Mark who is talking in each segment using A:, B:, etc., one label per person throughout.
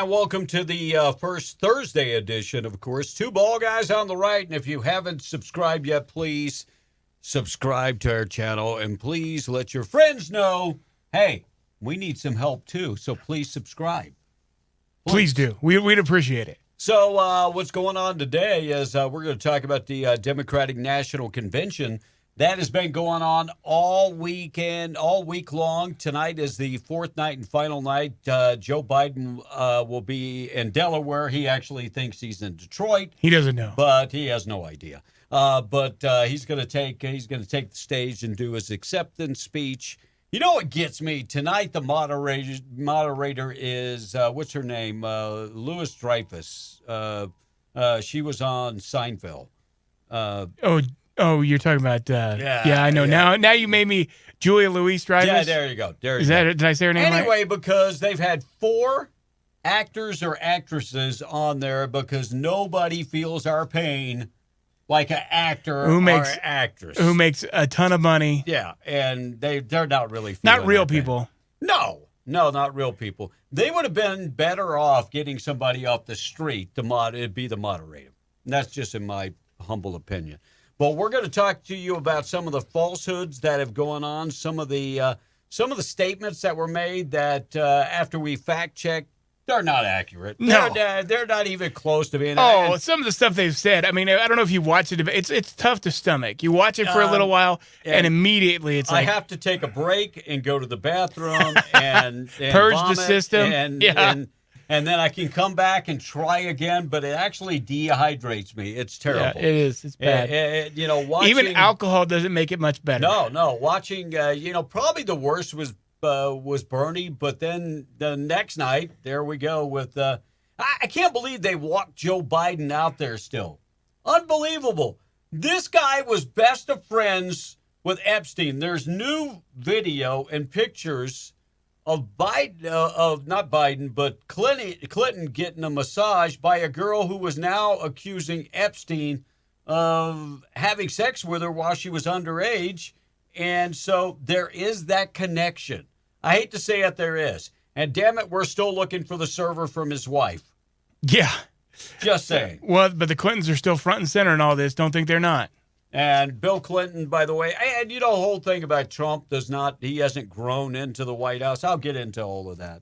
A: And welcome to the first Thursday edition, of course. Two ball guys on the right. And if you haven't subscribed yet, please subscribe to our channel. And please let your friends know, hey, we need some help too. So please subscribe.
B: Please do. We'd appreciate it.
A: So what's going on today is we're going to talk about the Democratic National Convention. That has been going on all weekend, all week long. Tonight is the fourth night and final night. Joe Biden will be in Delaware. He actually thinks he's in Detroit.
B: He doesn't know,
A: but he has no idea. But he's going to take the stage and do his acceptance speech. You know what gets me tonight? The moderator is what's her name? Louis Dreyfus. She was on Seinfeld.
B: Oh, you're talking about yeah, I know.
A: Yeah.
B: Now you made me Julia Louis-Dreyfus.
A: Yeah, there you go.
B: Is that it? Did I say her name right?
A: Anyway, because they've had 4 actors or actresses on there because nobody feels our pain like an actor or actress
B: who makes a ton of money.
A: Yeah, and they're not really feeling
B: not real
A: our pain.
B: people.
A: No, not real people. They would have been better off getting somebody off the street to be the moderator. And that's just in my humble opinion. But we're going to talk to you about some of the falsehoods that have gone on, some of the statements that were made that after we fact check, they're not accurate.
B: No,
A: they're not even close to being.
B: Oh, some of the stuff they've said. I mean, I don't know if you watch it. It's tough to stomach. You watch it for a little while, and immediately it's like
A: I have to take a break and go to the bathroom and
B: purge
A: vomit
B: the system,
A: and then I can come back and try again, but it actually dehydrates me. It's terrible.
B: Yeah, it is. It's bad.
A: Watching,
B: even alcohol doesn't make it much better.
A: No. Watching, probably the worst was Bernie, but then the next night, there we go with. I can't believe they walked Joe Biden out there still. Unbelievable. This guy was best of friends with Epstein. There's new video and pictures of Biden, not Biden, but Clinton getting a massage by a girl who was now accusing Epstein of having sex with her while she was underage. And so there is that connection. I hate to say it, there is. And damn it, we're still looking for the server from his wife.
B: Yeah.
A: Just saying.
B: Well, but the Clintons are still front and center in all this. Don't think they're not.
A: And Bill Clinton, by the way, and the whole thing about Trump he hasn't grown into the White House. I'll get into all of that.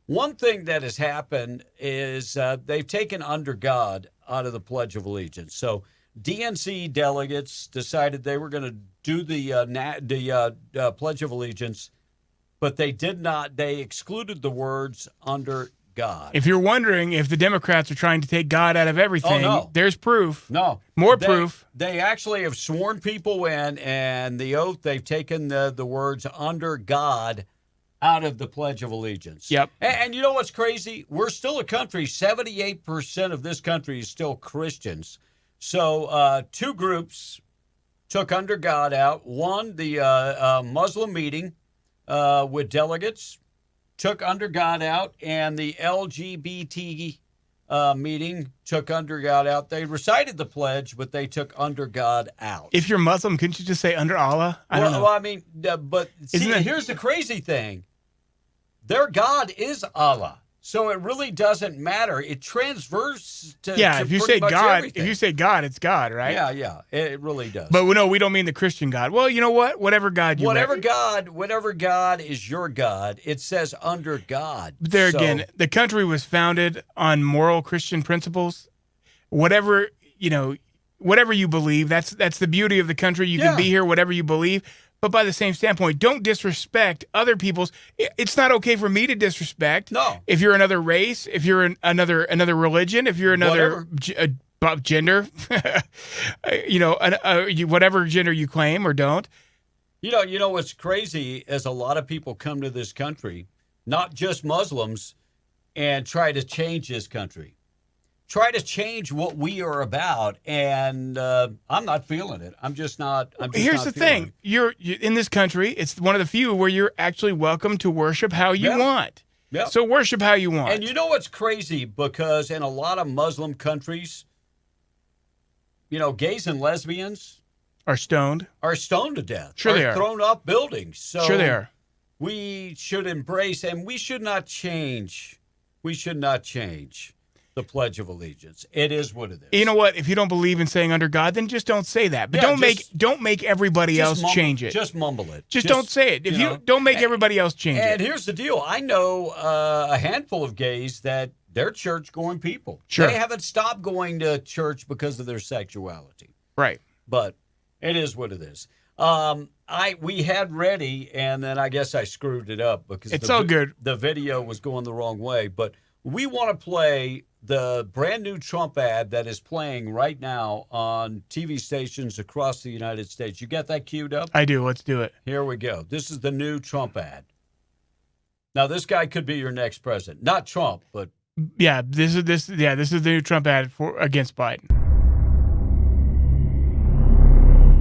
A: One thing that has happened is they've taken under God out of the Pledge of Allegiance. So DNC delegates decided they were going to do the Pledge of Allegiance, but they did not. They excluded the words under God.
B: If you're wondering if the Democrats are trying to take God out of everything, there's proof.
A: No.
B: More proof.
A: They actually have sworn people in, and the oath, they've taken the words under God out of the Pledge of Allegiance.
B: Yep.
A: And you know what's crazy? We're still a country. 78% of this country is still Christians. So 2 groups took under God out. One, the Muslim meeting with delegates took under God out, and the LGBT meeting took under God out. They recited the pledge, but they took under God out.
B: If you're Muslim, couldn't you just say under Allah? I don't know.
A: Well, I mean, but see, here's the crazy thing. Their God is Allah. So it really doesn't matter. It transfers to
B: if you say God,
A: everything.
B: If you say God, it's God, right?
A: Yeah, it really does.
B: But no, we don't mean the Christian God. Well, you know what? Whatever God
A: whatever God is your God, it says under God.
B: But again, the country was founded on moral Christian principles. Whatever you believe, that's the beauty of the country. You can be here, whatever you believe. But by the same standpoint, don't disrespect other people's. It's not okay for me to disrespect.
A: No.
B: If you're another race, if you're another religion, if you're another gender, whatever gender you claim or don't.
A: You know what's crazy is a lot of people come to this country, not just Muslims, and try to change this country. Try to change what we are about, and I'm not feeling it. I'm just not.
B: Here's the thing: you're in this country. It's one of the few where you're actually welcome to worship how you want.
A: Yep.
B: So worship how you want.
A: And you know what's crazy? Because in a lot of Muslim countries, gays and lesbians
B: are stoned
A: to death.
B: Sure, they are
A: thrown off buildings. So
B: sure, they are.
A: We should embrace, and we should not change we should not change the Pledge of Allegiance. It is what it is.
B: You know what? If you don't believe in saying under God, then just don't say that. But
A: Yeah,
B: don't make everybody else change it.
A: Just mumble it.
B: Just don't say it. If you don't make everybody else change it.
A: And here's the deal. I know a handful of gays that they're church-going people.
B: Sure.
A: They haven't stopped going to church because of their sexuality.
B: Right.
A: But it is what it is. We had ready, and then I guess I screwed it up because
B: it's all good.
A: The video was going the wrong way. But we want to play the brand new Trump ad that is playing right now on TV stations across the United States. You got that queued up?
B: I do. Let's do it.
A: Here we go. This is the new Trump ad. Now, this guy could be your next president. Not Trump, but
B: yeah, this is the new Trump ad against Biden.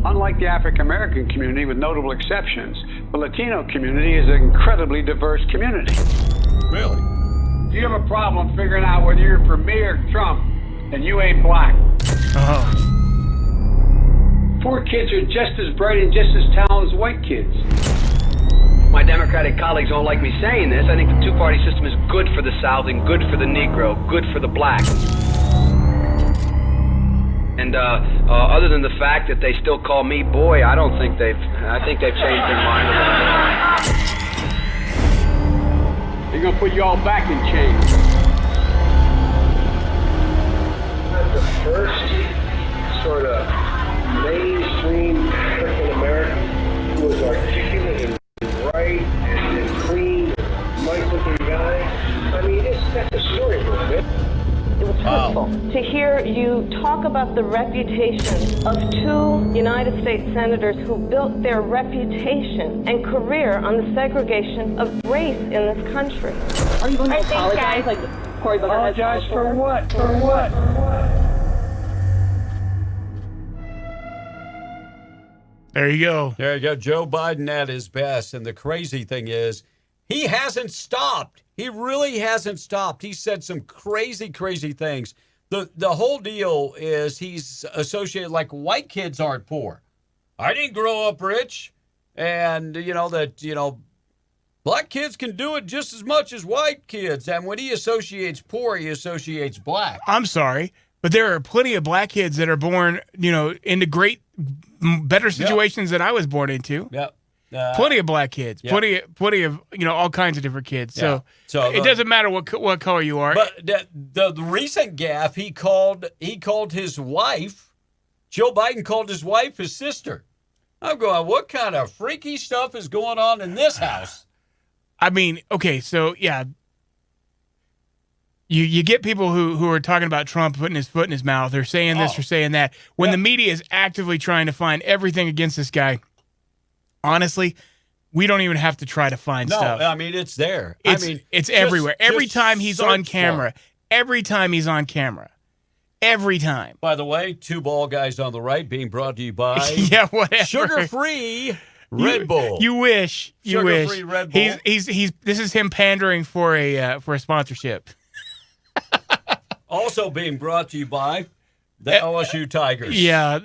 C: Unlike the African American community, with notable exceptions, the Latino community is an incredibly diverse community.
A: Really?
C: Do you have a problem figuring out whether you're for me or Trump and you ain't black?
B: Oh.
C: Poor kids are just as bright and just as talented as white kids.
D: My Democratic colleagues don't like me saying this. I think the two-party system is good for the South and good for the Negro, good for the black. And other than the fact that they still call me boy, I think they've changed their mind a little bit.
C: They're gonna put you all back in chains.
E: The first sort of mainstream African American who was articulate and bright and clean, nice-looking guy. I mean, that's a storybook, man.
F: It was hurtful to hear you talk about the reputation of two United States senators who built their reputation and career on the segregation of race in this country.
G: Are you going to apologize like Cory Booker has
C: Apologize for what? For what?
B: There you go.
A: There you go. Joe Biden at his best. And the crazy thing is, he hasn't stopped. He really hasn't stopped. He said some crazy, crazy things. The whole deal is he's associated like white kids aren't poor. I didn't grow up rich. And, black kids can do it just as much as white kids. And when he associates poor, he associates black.
B: I'm sorry, but there are plenty of black kids that are born, into great, better situations than I was born into.
A: Yep.
B: Plenty of black kids,
A: yeah.
B: plenty of all kinds of different kids.
A: Yeah.
B: So it doesn't matter what color you are.
A: But the recent gaffe, he called his wife, Joe Biden called his wife his sister. I'm going, what kind of freaky stuff is going on in this house?
B: I mean, okay, so yeah, you get people who are talking about Trump putting his foot in his mouth or saying this or saying that when the media is actively trying to find everything against this guy. Honestly, we don't even have to try to find stuff.
A: No, I mean, it's there.
B: It's everywhere. Every time he's on camera. Every time he's on camera. Every time.
A: By the way, two bald guys on the right being brought to you by
B: yeah, whatever.
A: Sugar-free Red Bull.
B: You wish. You
A: Sugar-free
B: wish.
A: Red Bull.
B: He's this is him pandering for a sponsorship.
A: Also being brought to you by the LSU Tigers.
B: Yeah.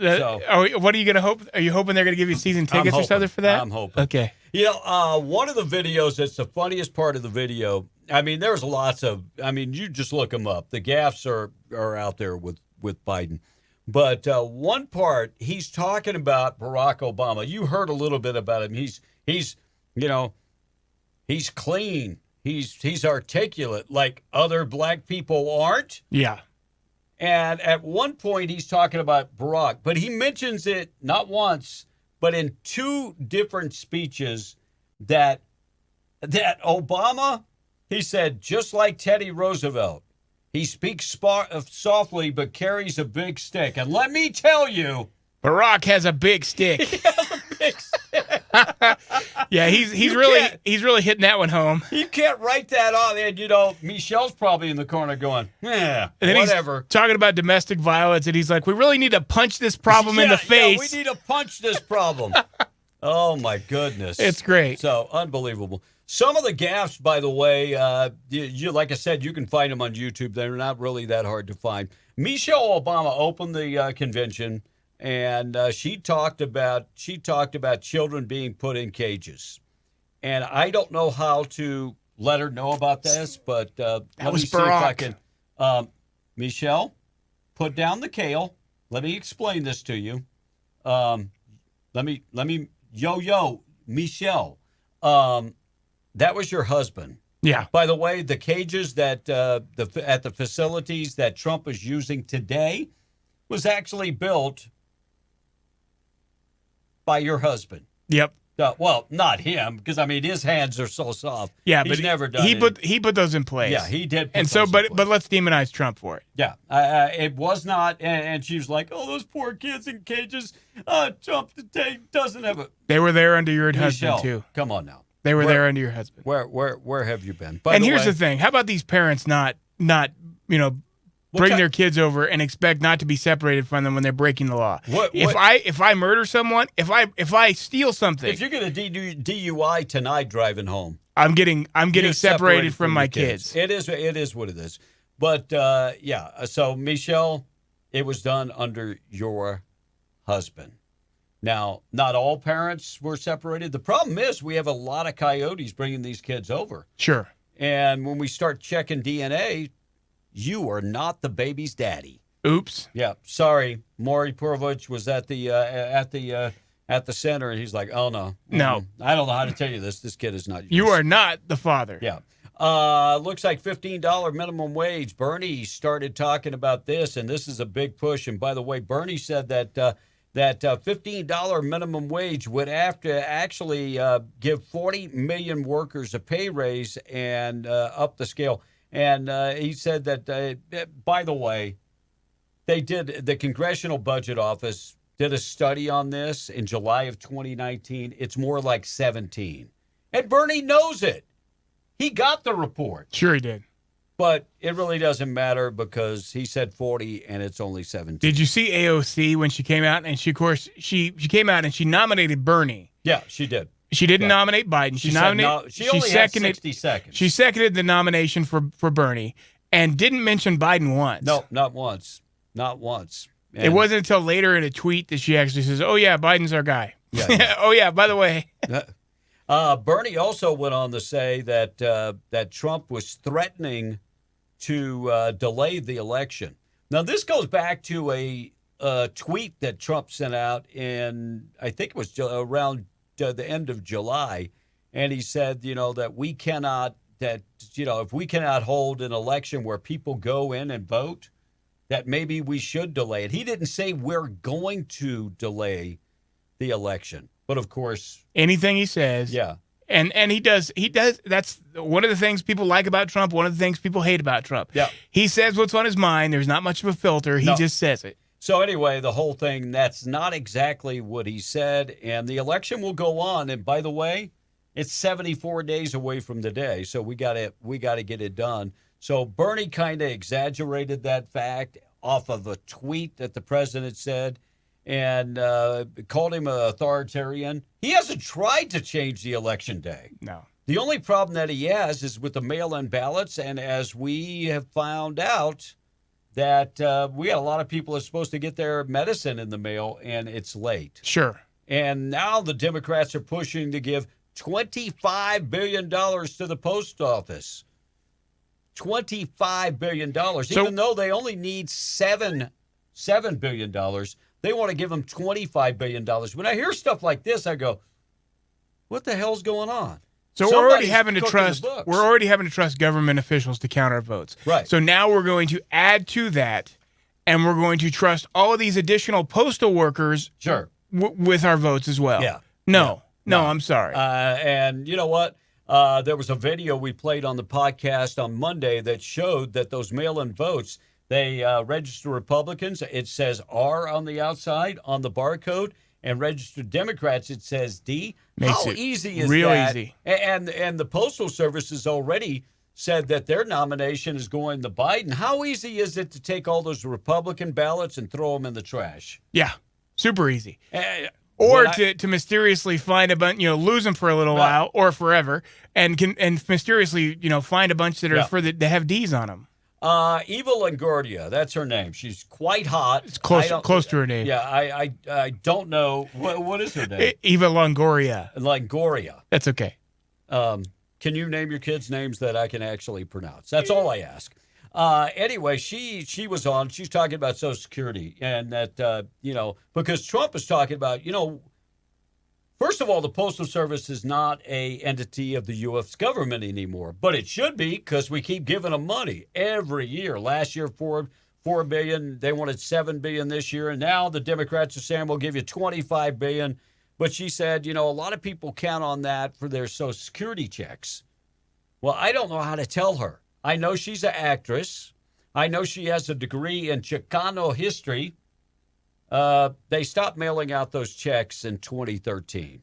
B: What are you going to hope? Are you hoping they're going to give you season tickets or something for that?
A: I'm hoping.
B: Okay.
A: One of the videos that's the funniest part of the video, I mean, there's lots of, you just look them up. The gaffes are out there with Biden. But one part, he's talking about Barack Obama. You heard a little bit about him. He's clean. He's articulate like other black people aren't.
B: Yeah.
A: And at one point, he's talking about Barack, but he mentions it not once, but in two different speeches that Obama, he said, just like Teddy Roosevelt, he speaks softly but carries a big stick. And let me tell you,
B: Barack has a big stick.
A: He has a big stick.
B: Yeah, he's really hitting that one home.
A: You can't write that off. And, Michelle's probably in the corner going, yeah, whatever.
B: He's talking about domestic violence, and he's like, we really need to punch this problem in the face.
A: Yeah, we need to punch this problem. Oh, my goodness.
B: It's great.
A: So, unbelievable. Some of the gaffes, by the way, like I said, you can find them on YouTube. They're not really that hard to find. Michelle Obama opened the convention, and she talked about children being put in cages. And I don't know how to let her know about this, but let
B: was
A: me see if I
B: Barack.
A: can. Michelle, put down the kale. Let me explain this to you. Let me, Michelle. That was your husband.
B: Yeah.
A: By the way, the cages that at the facilities that Trump is using today was actually built by your husband.
B: Yep.
A: Well, not him, because I mean his hands are so soft.
B: Yeah,
A: He's
B: but
A: never done
B: he
A: it.
B: put those in place.
A: Yeah, he did.
B: And so, but let's demonize Trump for it.
A: Yeah, it was not. And she was like, "Oh, those poor kids in cages. Trump doesn't have a."
B: They were there under your
A: Michelle,
B: husband too.
A: come on now.
B: They were there under your husband.
A: Where have you been?
B: And here's the thing: how about these parents not bring their kids over and expect not to be separated from them when they're breaking the law? If I murder someone, if I steal something,
A: if you're gonna DUI tonight driving home,
B: I'm getting
A: you're
B: separated from my
A: your
B: kids.
A: It is what it is. But yeah, so Michelle, it was done under your husband. Now, not all parents were separated. The problem is we have a lot of coyotes bringing these kids over.
B: Sure.
A: And when we start checking DNA, you are not the baby's daddy.
B: Oops.
A: Yeah, sorry. Maury Purovich was at the center, and he's like, "Oh no,
B: No.
A: I don't know how to tell you this. This kid is not yours."
B: You are not the father.
A: Yeah. Looks like $15 minimum wage. Bernie started talking about this, and this is a big push. And by the way, Bernie said that $15 minimum wage would have to actually give 40 million workers a pay raise and up the scale. And he said that, by the way, the Congressional Budget Office did a study on this in July of 2019. It's more like 17. And Bernie knows it. He got the report.
B: Sure he did.
A: But it really doesn't matter because he said 40 and it's only 17.
B: Did you see AOC when she came out? And she came out and she nominated Bernie.
A: Yeah, she did.
B: She didn't nominate Biden. She nominated.
A: She only had 60 seconds.
B: She seconded the nomination for Bernie and didn't mention Biden once.
A: No, not once. Not once.
B: It wasn't until later in a tweet that she actually says, "Oh yeah, Biden's our guy."
A: Yeah.
B: Oh yeah, by the way.
A: Bernie also went on to say that Trump was threatening to delay the election. Now, this goes back to a tweet that Trump sent out in, I think it was around the end of July, and he said, that if we cannot hold an election where people go in and vote, that maybe we should delay it. He didn't say we're going to delay the election, but of course,
B: anything he says,
A: yeah.
B: And he does. That's one of the things people like about Trump. One of the things people hate about Trump.
A: Yeah.
B: He says what's on his mind. There's not much of a filter. He just says it.
A: So anyway, the whole thing, that's not exactly what he said. And the election will go on. And by the way, it's 74 days away from the day. So we got to get it done. So Bernie kind of exaggerated that fact off of a tweet that the president said and called him an authoritarian. He hasn't tried to change the election day.
B: No.
A: The only problem that he has is with the mail-in ballots. And as we have found out, that we got a lot of people are supposed to get their medicine in the mail, and it's late.
B: Sure.
A: And now the Democrats are pushing to give $25 billion to the post office. $25 billion. Even though they only need $7 billion, they want to give them $25 billion. When I hear stuff like this, I go, what the hell's going on?
B: So we're already having to trust government officials to count our votes.
A: Right.
B: So now we're going to add to that, and we're going to trust all of these additional postal workers with our votes as well.
A: Yeah.
B: No, I'm sorry.
A: And you know what? There was a video we played on the podcast on Monday that showed that those mail-in votes, they register Republicans. It says R on the outside on the barcode. And registered Democrats, it says D. How easy is
B: real
A: that?
B: Easy.
A: And the Postal Service has already said that their nomination is going to Biden. How easy is it to take all those Republican ballots and throw them in the trash?
B: Yeah, super easy. Or to mysteriously find a bunch, lose them for a little while or forever, and mysteriously, find a bunch that are that have D's on them.
A: Eva Longoria, that's her name. She's quite hot.
B: It's close to her name.
A: Yeah, I don't know what is her name.
B: Eva Longoria.
A: Longoria.
B: That's okay.
A: Can you name your kids names that I can actually pronounce? That's all I ask. Anyway, she was on. She's talking about Social Security and that because Trump is talking about first of all, the Postal Service is not a entity of the U.S. government anymore, but it should be because we keep giving them money every year. Last year, $4 billion. They wanted $7 billion this year, and now the Democrats are saying we'll give you $25 billion. But she said, a lot of people count on that for their Social Security checks. Well, I don't know how to tell her. I know she's an actress. I know she has a degree in Chicano history. They stopped mailing out those checks in 2013.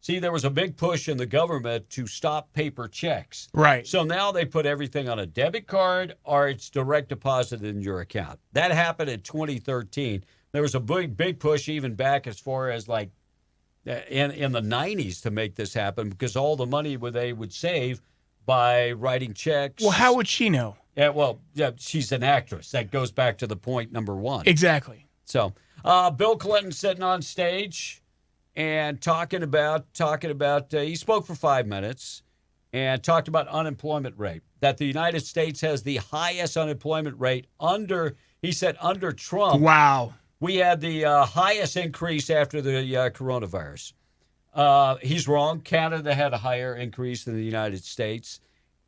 A: See, there was a big push in the government to stop paper checks.
B: Right.
A: So now they put everything on a debit card or it's direct deposited in your account. That happened in 2013. There was a big push even back as far as like in the 90s to make this happen because all the money they would save by writing checks.
B: Well, how would she know?
A: Yeah, she's an actress. That goes back to the point number one.
B: Exactly.
A: So, Bill Clinton sitting on stage and talking about. He spoke for 5 minutes and talked about unemployment rate. That the United States has the highest unemployment rate under Trump.
B: Wow.
A: We had the highest increase after the coronavirus. He's wrong. Canada had a higher increase than the United States,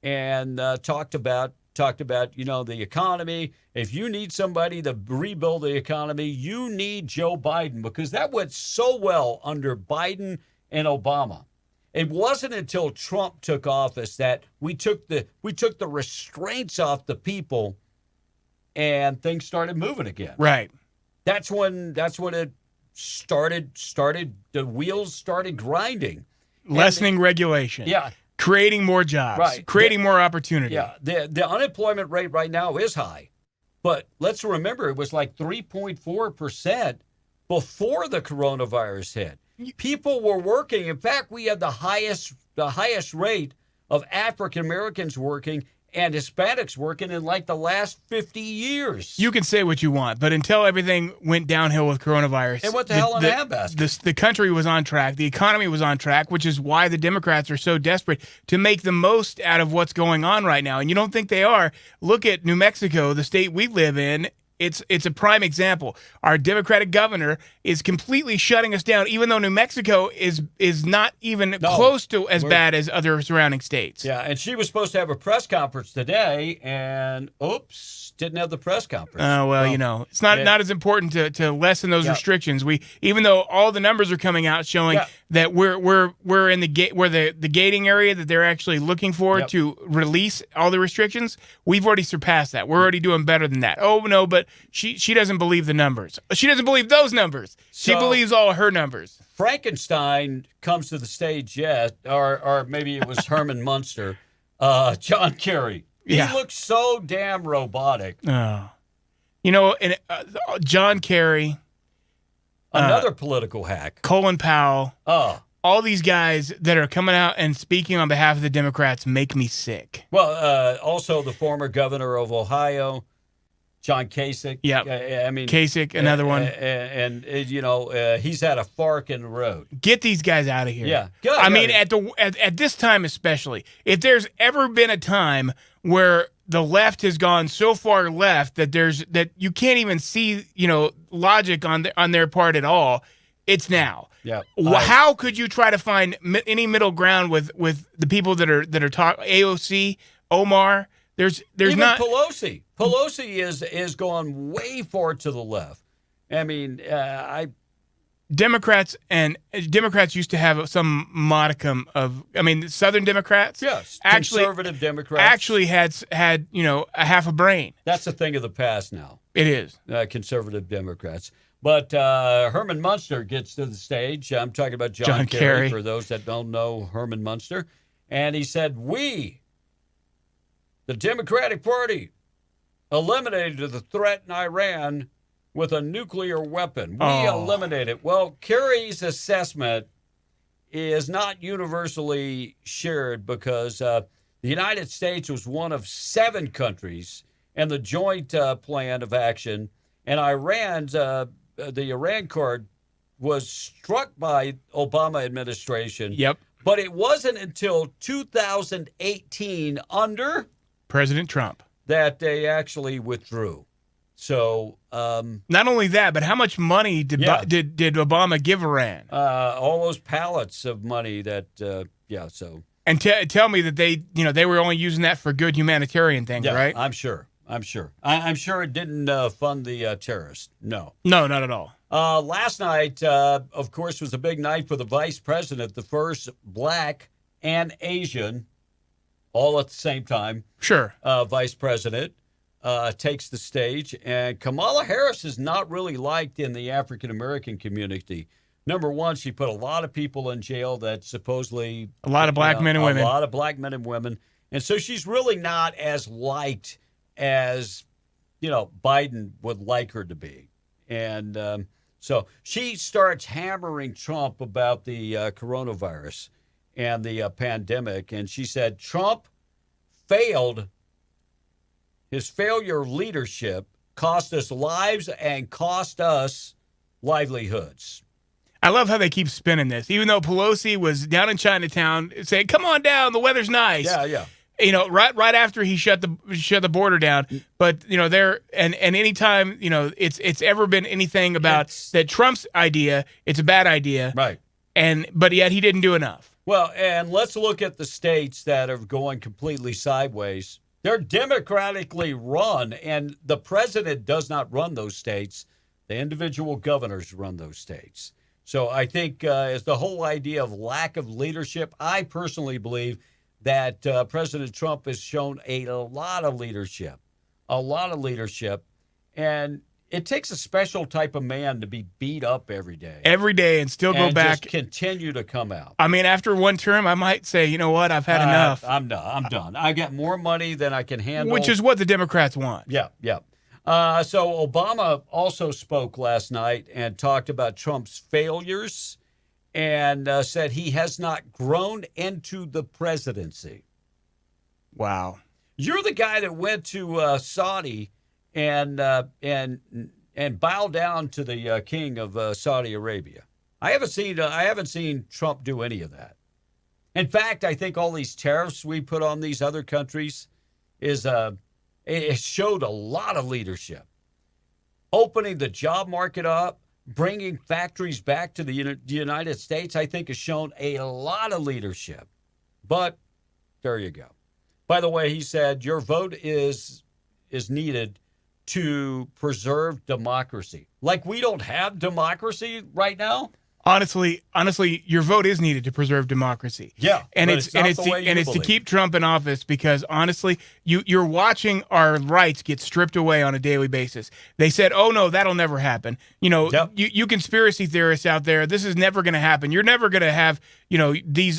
A: and talked about the economy. If you need somebody to rebuild the economy, you need Joe Biden because that went so well under Biden and Obama. It wasn't until Trump took office that we took the restraints off the people, and things started moving again.
B: Right.
A: That's when it started. The wheels started grinding.
B: Lessening regulation.
A: Yeah.
B: Creating more jobs.
A: Right.
B: Creating more opportunity.
A: Yeah. The unemployment rate right now is high. But let's remember it was like 3.4% before the coronavirus hit. People were working. In fact, we had the highest rate of African Americans working and Hispanics working in like the last 50 years.
B: You can say what you want, but until everything went downhill with coronavirus,
A: it went to hell in a handbasket.
B: The country was on track. The economy was on track, which is why the Democrats are so desperate to make the most out of what's going on right now. And you don't think they are. Look at New Mexico, the state we live in. It's a prime example. Our Democratic governor is completely shutting us down, even though New Mexico is not even close to as bad as other surrounding states.
A: Yeah, and she was supposed to have a press conference today, and didn't have the press conference.
B: Oh well, it's not as important to lessen those restrictions. Even though all the numbers are coming out showing that we're in the gate where the gating area that they're actually looking for to release all the restrictions, we've already surpassed that. We're already doing better than that. Oh no, but she doesn't believe the numbers. She doesn't believe those numbers. She believes all her numbers.
A: Frankenstein comes to the stage yet, or maybe it was Herman Munster, John Kerry. He looks so damn robotic.
B: Oh. And John Kerry.
A: Another political hack.
B: Colin Powell.
A: Oh.
B: All these guys that are coming out and speaking on behalf of the Democrats make me sick.
A: Well, also the former governor of Ohio, John Kasich.
B: Yeah. Kasich, another one.
A: And he's had a fork in the road.
B: Get these guys out of here.
A: Yeah.
B: Good. I mean, at this time especially, if there's ever been a time where the left has gone so far left that you can't even see, logic on their part at all, it's now.
A: Yeah.
B: How could you try to find any middle ground with the people that are talking AOC, Omar? There's
A: even
B: not
A: Pelosi. Pelosi is going way far to the left. I mean,
B: Democrats used to have some modicum of. I mean, Southern Democrats,
A: yes, conservative Democrats
B: actually had a half a brain.
A: That's a thing of the past now.
B: It is
A: conservative Democrats. But Herman Munster gets to the stage. I'm talking about John Kerry, for those that don't know Herman Munster. And he said, we, the Democratic Party, eliminated the threat in Iran with a nuclear weapon. We eliminated it. Well, Kerry's assessment is not universally shared because the United States was one of 7 countries in the joint plan of action. And Iran's... the Iran card was struck by Obama administration.
B: Yep.
A: But it wasn't until 2018 under
B: President Trump.
A: that they actually withdrew. So
B: not only that, but how much money did Obama give Iran?
A: all those pallets of money that So
B: and tell me that they were only using that for good humanitarian things, right?
A: I'm sure. I'm sure it didn't fund the terrorists. No,
B: not at all.
A: Last night, of course, was a big night for the vice president, the first black and Asian, all at the same time.
B: Sure.
A: Vice president takes the stage, and Kamala Harris is not really liked in the African American community. Number one, she put a lot of people in jail that supposedly
B: a lot of black men and women.
A: A lot of black men and women, and so she's really not as liked as Biden would like her to be, and so she starts hammering Trump about the coronavirus and the pandemic, and she said Trump failed. His failure of leadership cost us lives and cost us livelihoods.
B: I love how they keep spinning this, even though Pelosi was down in Chinatown saying, "Come on down, the weather's nice."
A: Yeah.
B: Right after he shut the border down, but there and anytime it's ever been anything about that Trump's idea, it's a bad idea,
A: right?
B: But yet he didn't do enough.
A: Well, and let's look at the states that are going completely sideways. They're democratically run, and the president does not run those states. The individual governors run those states. So I think as the whole idea of lack of leadership, I personally believe that President Trump has shown a lot of leadership, and it takes a special type of man to be beat up every day
B: and still go back,
A: just continue to come out.
B: I mean, after one term, I might say, you know what, I've had enough.
A: I'm done. I got more money than I can handle,
B: which is what the Democrats want.
A: Yeah. So Obama also spoke last night and talked about Trump's failures and said he has not grown into the presidency.
B: Wow.
A: You're the guy that went to Saudi and bow down to the king of Saudi Arabia. I haven't seen Trump do any of that. In fact, I think all these tariffs we put on these other countries it showed a lot of leadership. Opening the job market up, bringing factories back to the United States, I think has shown a lot of leadership. But there you go. By the way, he said your vote is needed to preserve democracy. Like we don't have democracy right now.
B: Honestly, your vote is needed to preserve democracy.
A: Yeah,
B: and it's to keep Trump in office because honestly, you're watching our rights get stripped away on a daily basis. They said, "Oh no, that'll never happen." You conspiracy theorists out there, this is never going to happen. You're never going to have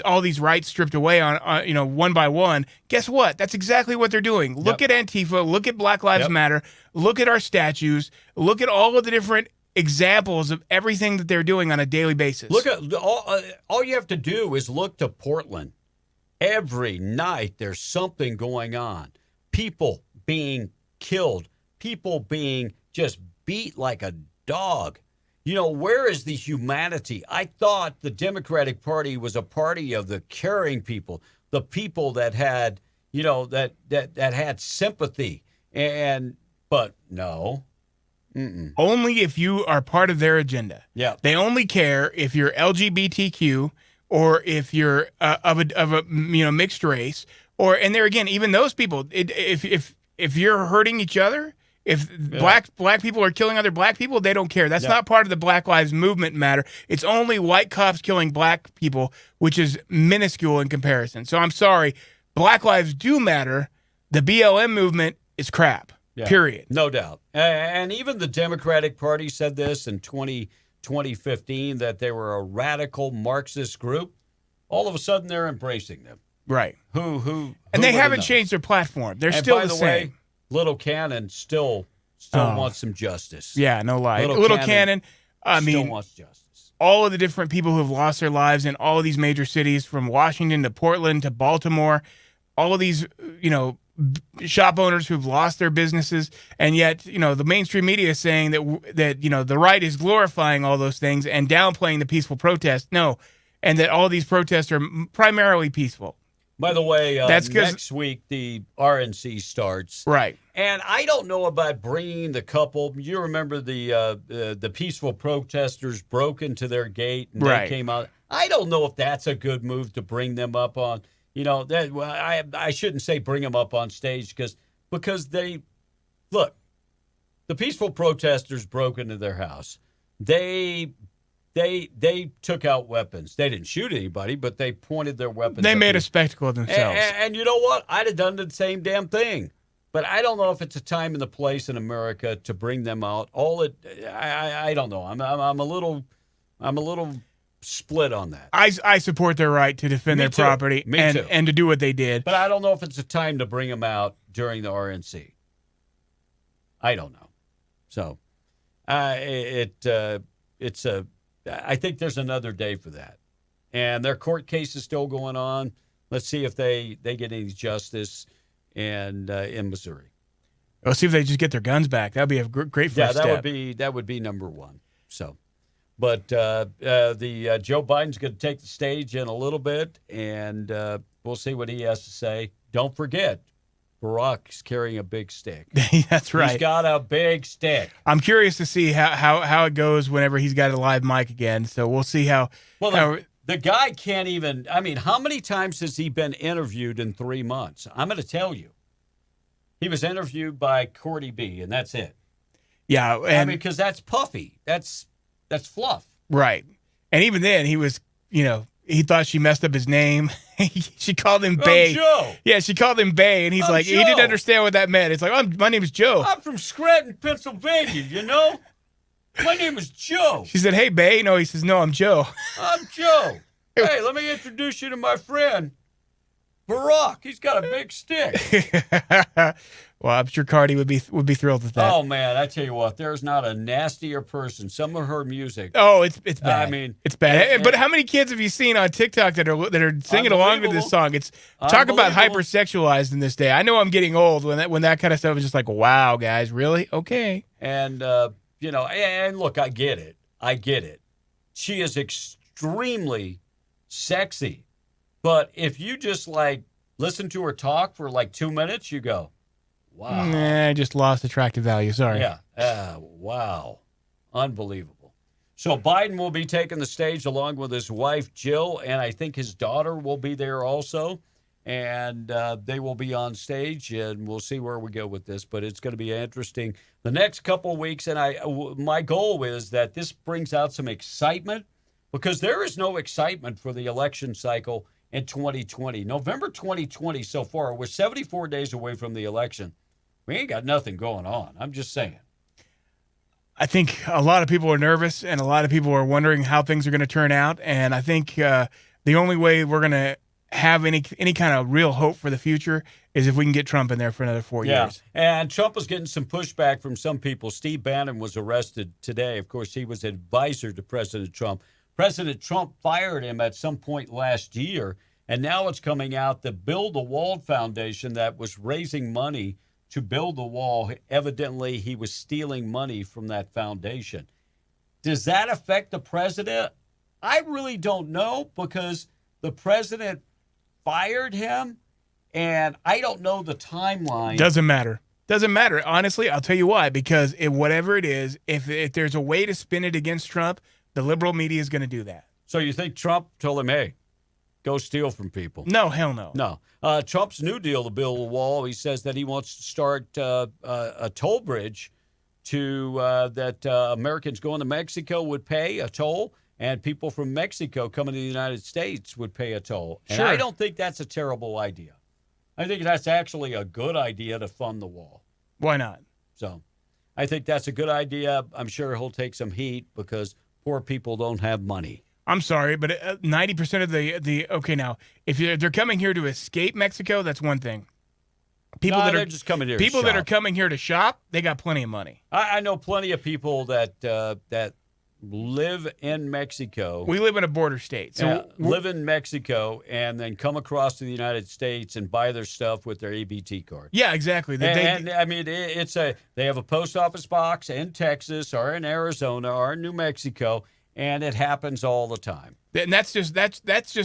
B: all these rights stripped away on one by one. Guess what? That's exactly what they're doing. Look at Antifa. Look at Black Lives Matter. Look at our statues. Look at all of the different examples of everything that they're doing on a daily basis.
A: Look at all you have to do is look to Portland. Every night there's something going on. People being killed, people being just beat like a dog. Where is the humanity? I thought the Democratic Party was a party of the caring people, the people that had, that had sympathy. But no. Mm-mm.
B: Only if you are part of their agenda.
A: Yeah,
B: they only care if you're LGBTQ or if you're of a mixed race. And there again, even those people, if you're hurting each other, if black people are killing other black people, they don't care. That's not part of the Black Lives Movement matter. It's only white cops killing black people, which is minuscule in comparison. So I'm sorry, Black lives do matter. The BLM movement is crap.
A: Yeah,
B: period.
A: No doubt. And even the Democratic Party said this in 2015 that they were a radical Marxist group. All of a sudden, they're embracing them.
B: Right.
A: Who
B: and they haven't changed their platform. They're still the same.
A: Way, Little Cannon still wants some justice.
B: Yeah, no lie. Little Cannon,
A: still wants justice.
B: All of the different people who have lost their lives in all of these major cities, from Washington to Portland to Baltimore, all of these, shop owners who've lost their businesses, and yet the mainstream media is saying that the right is glorifying all those things and downplaying the peaceful protest. No, and that all these protests are primarily peaceful.
A: By the way,
B: That's 'cause-
A: next week the RNC starts.
B: Right.
A: And I don't know about bringing the couple. You remember the peaceful protesters broke into their gate and
B: Right.
A: they came out. I don't know if that's a good move to bring them up on. I shouldn't say bring them up on stage because they look. The peaceful protesters broke into their house. They took out weapons. They didn't shoot anybody, but they pointed their weapons.
B: They
A: at
B: made
A: people.
B: a spectacle of themselves.
A: And you know what? I'd have done the same damn thing. But I don't know if it's a time and the place in America to bring them out. I don't know. I'm a little split on that.
B: I support their right to defend
A: Me
B: their
A: too.
B: property
A: Me
B: and
A: too.
B: and to do what they did.
A: But I don't know if it's a time to bring them out during the RNC. I don't know. So, I think there's another day for that. And their court case is still going on. Let's see if they get any justice in Missouri.
B: Let's see if they just get their guns back. That'd be a great first
A: Yeah, that
B: step.
A: would be number one. So, but the Joe Biden's going to take the stage in a little bit, and we'll see what he has to say. Don't forget, Barack's carrying a big stick.
B: That's right.
A: He's got a big stick.
B: I'm curious to see how it goes whenever he's got a live mic again. So we'll see how.
A: Well, the guy can't even. I mean, how many times has he been interviewed in 3 months? I'm going to tell you. He was interviewed by Cordy B, and that's it.
B: Yeah, and
A: because that's puffy. That's fluff.
B: Right. And even then, he was, he thought she messed up his name. She called him Bay.
A: Joe.
B: Yeah, she called him Bay, and he's like,
A: Joe.
B: he didn't understand what that meant. It's like, my name is Joe.
A: I'm from Scranton, Pennsylvania, My name is Joe.
B: She said, hey, Bay. No, he says, no, I'm Joe.
A: I'm Joe. Hey, let me introduce you to my friend, Barack. He's got a big stick.
B: Well, I'm sure Cardi would be thrilled with that.
A: Oh, man, I tell you what, there's not a nastier person. Some of her music.
B: Oh, it's bad.
A: I mean,
B: it's bad. But how many kids have you seen on TikTok that are singing along with this song? It's talk about hypersexualized in this day. I know I'm getting old when that kind of stuff is just like, wow, guys, really? Okay.
A: And and look, I get it. She is extremely sexy, but if you just listen to her talk for 2 minutes, you go, wow.
B: Nah, I just lost attractive value. Sorry.
A: Yeah. Wow. Unbelievable. So Biden will be taking the stage along with his wife, Jill, and I think his daughter will be there also. And they will be on stage, and we'll see where we go with this. But it's going to be interesting the next couple of weeks. And my goal is that this brings out some excitement, because there is no excitement for the election cycle in 2020. November 2020 so far, we're 74 days away from the election. We ain't got nothing going on. I'm just saying.
B: I think a lot of people are nervous, and a lot of people are wondering how things are going to turn out. And I think the only way we're going to have any kind of real hope for the future is if we can get Trump in there for another 4 years.
A: And Trump was getting some pushback from some people. Steve Bannon was arrested today. Of course, he was an advisor to President Trump. President Trump fired him at some point last year, and now it's coming out that Build the Wall Foundation that was raising money to build the wall, evidently he was stealing money from that foundation. Does that affect the president? I really don't know, because the president fired him, and I don't know the timeline.
B: Doesn't matter. Honestly, I'll tell you why. Because whatever it is, if there's a way to spin it against Trump, the liberal media is going to do that.
A: So you think Trump told him, hey, go steal from people?
B: No, hell no.
A: No. Trump's new deal to build a wall, he says that he wants to start a toll bridge that Americans going to Mexico would pay a toll, and people from Mexico coming to the United States would pay a toll. And
B: Sure.
A: I don't think that's a terrible idea. I think that's actually a good idea to fund the wall.
B: Why not?
A: So I think that's a good idea. I'm sure he'll take some heat because poor people don't have money.
B: I'm sorry, but 90% of the okay, now if they're coming here to escape Mexico, that's one thing.
A: They're just coming here.
B: People
A: to
B: that
A: shop.
B: are coming here to shop, they got plenty of money.
A: I know plenty of people that live in Mexico.
B: We live in a border state, so
A: live in Mexico and then come across to the United States and buy their stuff with their ABT card.
B: yeah, exactly.
A: And I mean, they have a post office box in Texas or in Arizona or in New Mexico, and it happens all the time.
B: And that's just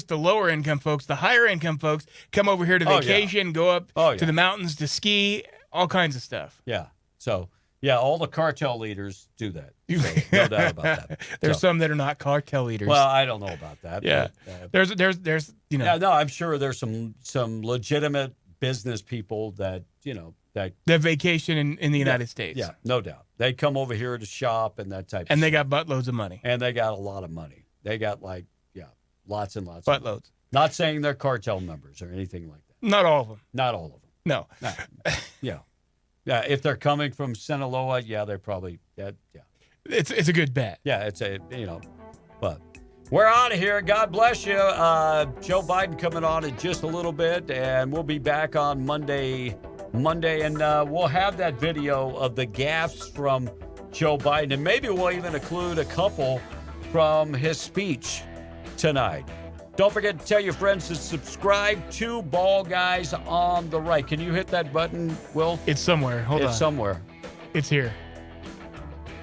B: the lower income folks. The higher income folks come over here to vacation, go up to the mountains to ski, all kinds of stuff.
A: Yeah. So, yeah, all the cartel leaders do that. So, no doubt about that.
B: There's some that are not cartel leaders.
A: Well, I don't know about that.
B: Yeah.
A: But,
B: there's
A: Yeah, no, I'm sure there's some legitimate business people that, that
B: vacation in the United States.
A: Yeah, no doubt. They come over here to shop and that type of
B: And they
A: stuff.
B: got buttloads of money.
A: And they got a lot of money. They got lots and lots.
B: Buttloads.
A: Not saying they're cartel members or anything like that.
B: Not all of them.
A: Not all of them.
B: No.
A: Yeah. Yeah, if they're coming from Sinaloa, they're probably
B: It's a good bet.
A: Yeah, it's but we're out of here. God bless you. Joe Biden coming on in just a little bit, and we'll be back on Monday, and we'll have that video of the gaffes from Joe Biden, and maybe we'll even include a couple from his speech tonight. Don't forget to tell your friends to subscribe to Ball Guys on the Right. Can you hit that button, Will?
B: It's somewhere. Hold on.
A: It's somewhere.
B: It's here.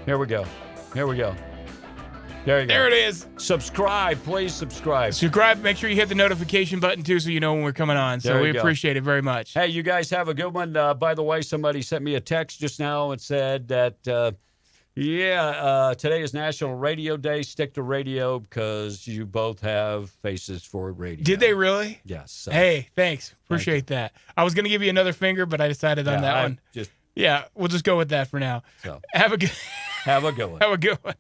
A: Here we go. There you go.
B: There it is.
A: Subscribe. Please subscribe.
B: Subscribe. Make sure you hit the notification button, too, so you know when we're coming on. So we appreciate it very much.
A: Hey, you guys have a good one. By the way, somebody sent me a text just now and said that, today is National Radio Day. Stick to radio because you both have faces for radio.
B: Did they really?
A: Yes.
B: Hey, thanks. Appreciate that. I was going to give you another finger, but I decided on that one.
A: Just
B: Yeah, we'll just go with that for now.
A: So
B: Have a good
A: have a good one.
B: Have a good one.